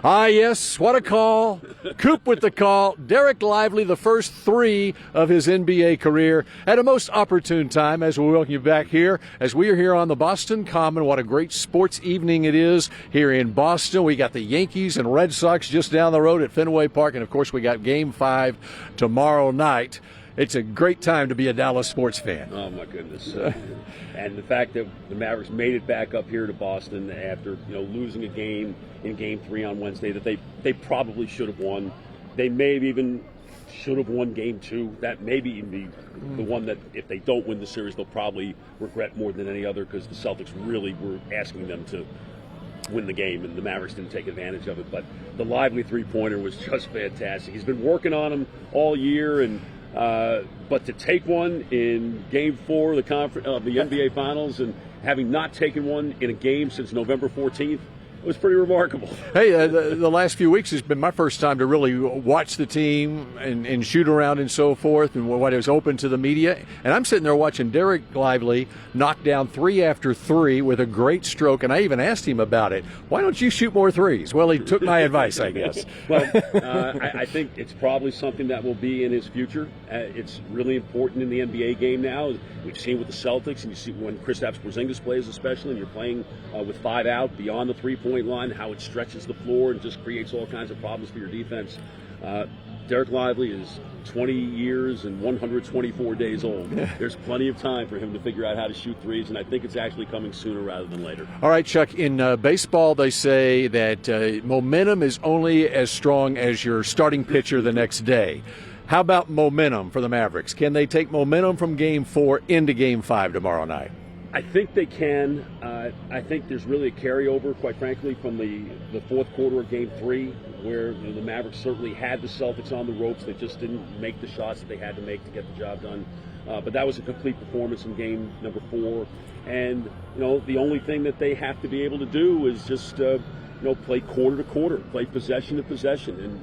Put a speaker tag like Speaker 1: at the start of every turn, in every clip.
Speaker 1: Ah, yes, what a call. Coop with the call. Derek Lively, the first three of his NBA career, at a most opportune time as we welcome you back here, as we are here on the Boston Common. What a great sports evening it is here in Boston. We got the Yankees and Red Sox just down the road at Fenway Park, and, of course, we got Game 5 tomorrow night. It's a great time to be a Dallas sports fan.
Speaker 2: Oh, my goodness. And the fact that the Mavericks made it back up here to Boston after, losing a game in Game 3 on Wednesday that they probably should have won. They may have even should have won Game 2. That may be even the one that if they don't win the series, they'll probably regret more than any other because the Celtics really were asking them to win the game, and the Mavericks didn't take advantage of it. But the Lively three-pointer was just fantastic. He's been working on them all year, and but to take one in Game 4 of the NBA Finals and having not taken one in a game since November 14th, it was pretty remarkable.
Speaker 1: Hey, the last few weeks has been my first time to really watch the team and shoot around and so forth, and what is open to the media. And I'm sitting there watching Derek Lively knock down 3 after 3 with a great stroke, and I even asked him about it. Why don't you shoot more threes? Well, he took my advice, I guess.
Speaker 2: Well, I think it's probably something that will be in his future. It's really important in the NBA game now. We've seen with the Celtics, and you see when Kristaps Porzingis plays especially, and you're playing with 5 out beyond the three-point line, how it stretches the floor and just creates all kinds of problems for your defense. Derek Lively is 20 years and 124 days old. There's plenty of time for him to figure out how to shoot threes, and I think it's actually coming sooner rather than later.
Speaker 1: All right, Chuck, in baseball they say that momentum is only as strong as your starting pitcher the next day. How about momentum for the Mavericks? Can they take momentum from Game 4 into Game 5 tomorrow night?
Speaker 2: I think they can. I think there's really a carryover, quite frankly, from the fourth quarter of Game 3, where the Mavericks certainly had the Celtics on the ropes. They just didn't make the shots that they had to make to get the job done. But that was a complete performance in Game number 4. And, the only thing that they have to be able to do is just, play quarter to quarter, play possession to possession. And,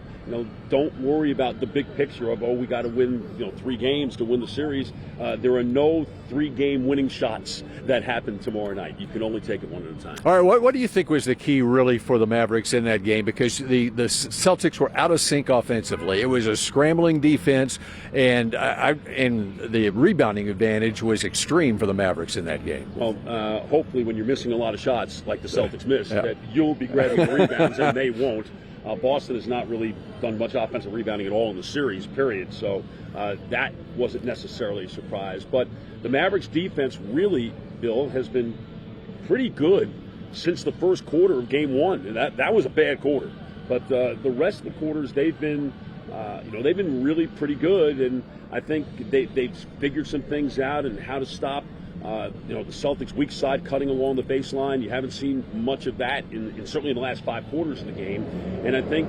Speaker 2: don't worry about the big picture of, we got to win, 3 games to win the series. There are no 3-game winning shots that happen tomorrow night. You can only take it one at a time.
Speaker 1: All right, what do you think was the key really for the Mavericks in that game? Because the Celtics were out of sync offensively. It was a scrambling defense, and the rebounding advantage was extreme for the Mavericks in that game.
Speaker 2: Well, hopefully when you're missing a lot of shots like the Celtics missed, that you'll be grabbing the rebounds and they won't. Boston has not really done much offensive rebounding at all in the series, period. So that wasn't necessarily a surprise. But the Mavericks defense really, Bill, has been pretty good since the first quarter of Game 1. And that was a bad quarter. But the rest of the quarters, they've been really pretty good. And I think they've figured some things out and how to stop the Celtics' weak side cutting along the baseline. You haven't seen much of that in certainly in the last 5 quarters of the game. And I think,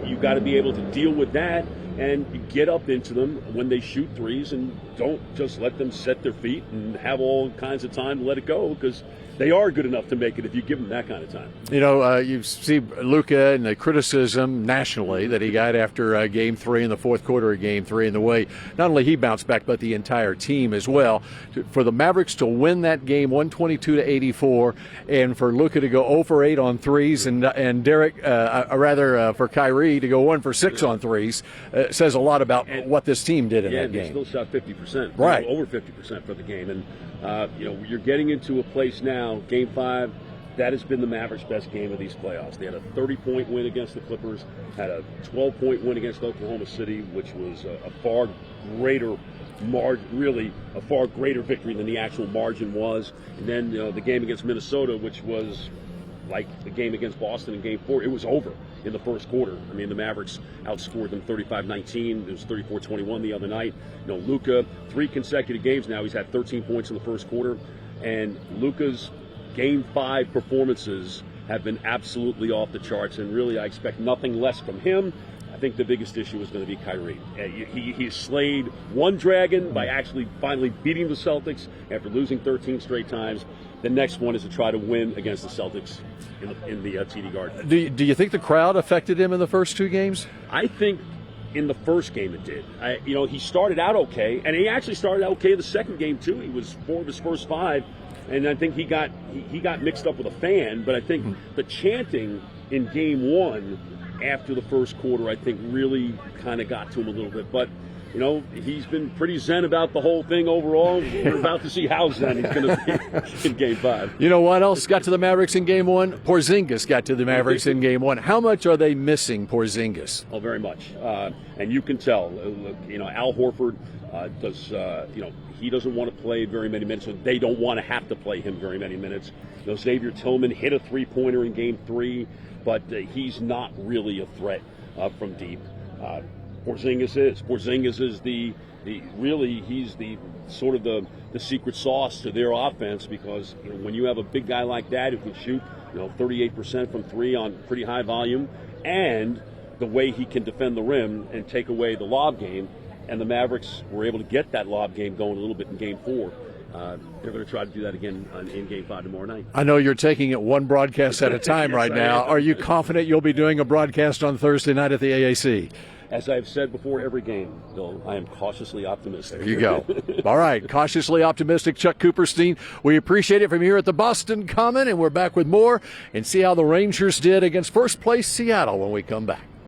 Speaker 2: you've got to be able to deal with that and get up into them when they shoot threes and don't just let them set their feet and have all kinds of time to let it go, because they are good enough to make it if you give them that kind of time.
Speaker 1: You see Luka and the criticism nationally that he got after Game 3 in the fourth quarter of Game 3, and the way not only he bounced back but the entire team as well. For the Mavericks to win that game 122-84, and for Luka to go 0 for 8 on threes, and Derek, for Kyrie to go 1 for 6 on threes, says a lot about what this team did in that game.
Speaker 2: Yeah, they still shot 50%,
Speaker 1: right?
Speaker 2: Over 50% for the game, and you're getting into a place now. Game 5, that has been the Mavericks' best game of these playoffs. They had a 30-point win against the Clippers, had a 12-point win against Oklahoma City, which was a far greater victory than the actual margin was. And then the game against Minnesota, which was like the game against Boston in Game 4, it was over in the first quarter. I mean, the Mavericks outscored them 35-19. It was 34-21 the other night. Luka, 3 consecutive games now, he's had 13 points in the first quarter. And Luka's Game 5 performances have been absolutely off the charts, and really I expect nothing less from him. I think the biggest issue is going to be Kyrie. He slayed one dragon by actually finally beating the Celtics after losing 13 straight times. The next one is to try to win against the Celtics in the TD Garden.
Speaker 1: Do you think the crowd affected him in the first 2 games?
Speaker 2: I think in the first game it did. He started out okay, and he actually started out okay the second game too. He was 4 of his first 5, and I think he got mixed up with a fan. But I think the chanting in game one, after the first quarter, I think really kind of got to him a little bit. But, you know, he's been pretty zen about the whole thing overall. We're about to see how zen he's going to be in game 5.
Speaker 1: You know what else got to the Mavericks in game 1? Porzingis got to the Mavericks in game 1. How much are they missing Porzingis?
Speaker 2: Oh, very much. And you can tell, you know, Al Horford you know, he doesn't want to play very many minutes, so they don't want to have to play him very many minutes. You know, Xavier Tillman hit a three-pointer in game 3, but he's not really a threat from deep. Porzingis is. Porzingis is he's the sort of the secret sauce to their offense, because you know, when you have a big guy like that who can shoot, you know, 38% from 3 on pretty high volume, and the way he can defend the rim and take away the lob game, and the Mavericks were able to get that lob game going a little bit in game 4. They're going to try to do that again in game 5 tomorrow night.
Speaker 1: I know you're taking it one broadcast at a time
Speaker 2: Yes,
Speaker 1: right now. Are you confident you'll be doing a broadcast on Thursday night at the AAC?
Speaker 2: As I've said before every game, Bill, I am cautiously optimistic.
Speaker 1: There you go. All right, cautiously optimistic Chuck Cooperstein. We appreciate it from here at the Boston Common, and we're back with more and see how the Rangers did against first place Seattle when we come back.